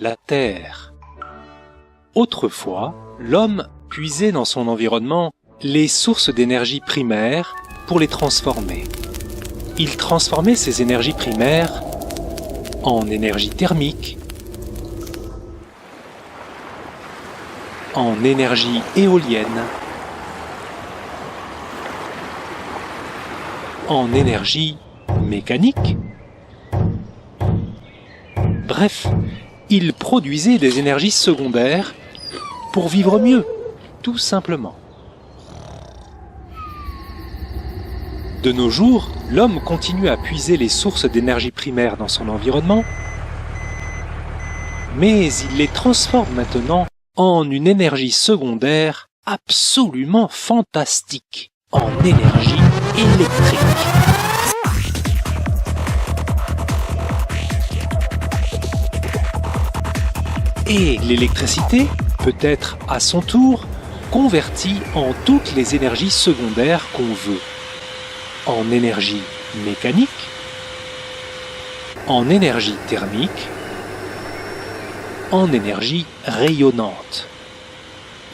la Terre. Autrefois, l'homme puisait dans son environnement les sources d'énergie primaires pour les transformer. Il transformait ces énergies primaires en énergie thermique, en énergie éolienne, en énergie mécanique. Bref, il produisait des énergies secondaires pour vivre mieux, tout simplement. De nos jours, l'homme continue à puiser les sources d'énergie primaire dans son environnement, mais il les transforme maintenant en une énergie secondaire absolument fantastique, en énergie électrique. Et l'électricité peut être à son tour convertie en toutes les énergies secondaires qu'on veut. En énergie mécanique, en énergie thermique, en énergie rayonnante.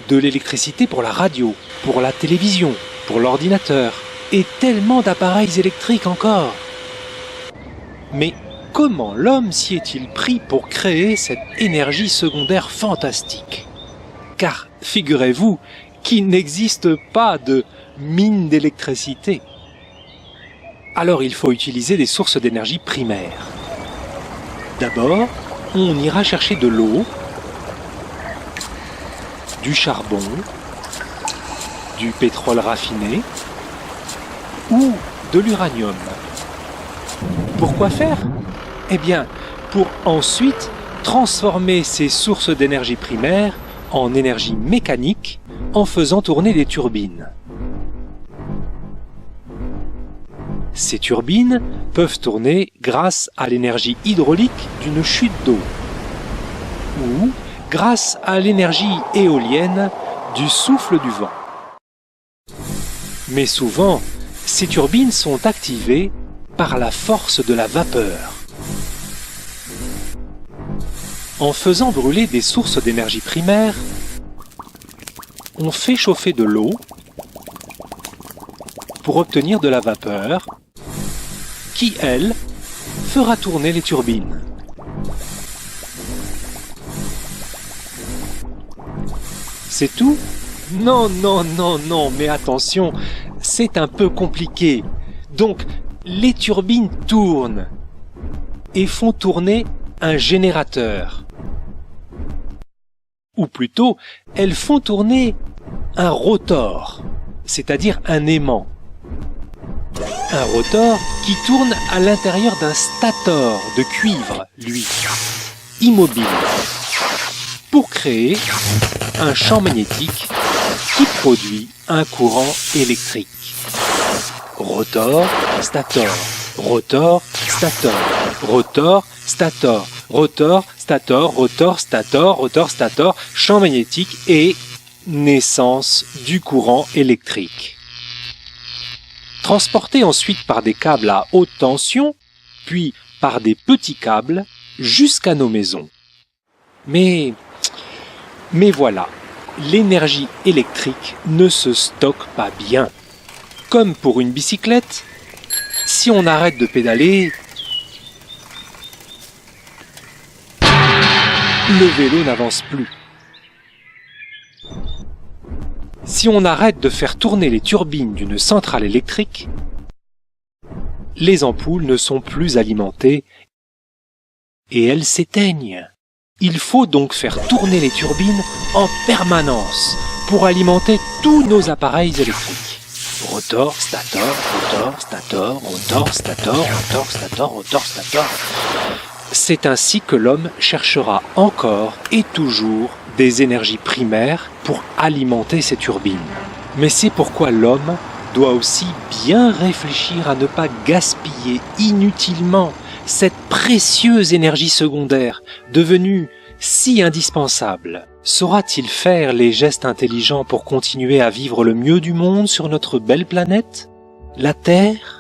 De l'électricité pour la radio, pour la télévision, pour l'ordinateur, et tellement d'appareils électriques encore. Mais comment l'homme s'y est-il pris pour créer cette énergie secondaire fantastique? Car figurez-vous qu'il n'existe pas de mine d'électricité. Alors il faut utiliser des sources d'énergie primaires. D'abord, on ira chercher de l'eau, du charbon, du pétrole raffiné ou de l'uranium. Pourquoi faire? Eh bien, pour ensuite transformer ces sources d'énergie primaire en énergie mécanique en faisant tourner des turbines. Ces turbines peuvent tourner grâce à l'énergie hydraulique d'une chute d'eau ou grâce à l'énergie éolienne du souffle du vent. Mais souvent, ces turbines sont activées par la force de la vapeur. En faisant brûler des sources d'énergie primaire, on fait chauffer de l'eau pour obtenir de la vapeur qui, elle, fera tourner les turbines. C'est tout? Non, mais attention, c'est un peu compliqué. Donc, les turbines tournent et font tourner un générateur. Ou plutôt, elles font tourner un rotor, c'est-à-dire un aimant. Un rotor qui tourne à l'intérieur d'un stator de cuivre, lui, immobile, pour créer un champ magnétique qui produit un courant électrique. Rotor, stator, rotor, stator, rotor, stator, rotor, stator, rotor, stator, rotor, stator, champ magnétique et naissance du courant électrique. Transporté ensuite par des câbles à haute tension, puis par des petits câbles jusqu'à nos maisons. Mais voilà, l'énergie électrique ne se stocke pas bien. Comme pour une bicyclette, si on arrête de pédaler, le vélo n'avance plus. Si on arrête de faire tourner les turbines d'une centrale électrique, les ampoules ne sont plus alimentées et elles s'éteignent. Il faut donc faire tourner les turbines en permanence pour alimenter tous nos appareils électriques. Rotor, stator, rotor, stator, rotor, stator, rotor, stator, rotor, stator. C'est ainsi que l'homme cherchera encore et toujours des énergies primaires pour alimenter ces turbines. Mais c'est pourquoi l'homme doit aussi bien réfléchir à ne pas gaspiller inutilement cette précieuse énergie secondaire devenue si indispensable. Saura-t-il faire les gestes intelligents pour continuer à vivre le mieux du monde sur notre belle planète, la Terre ?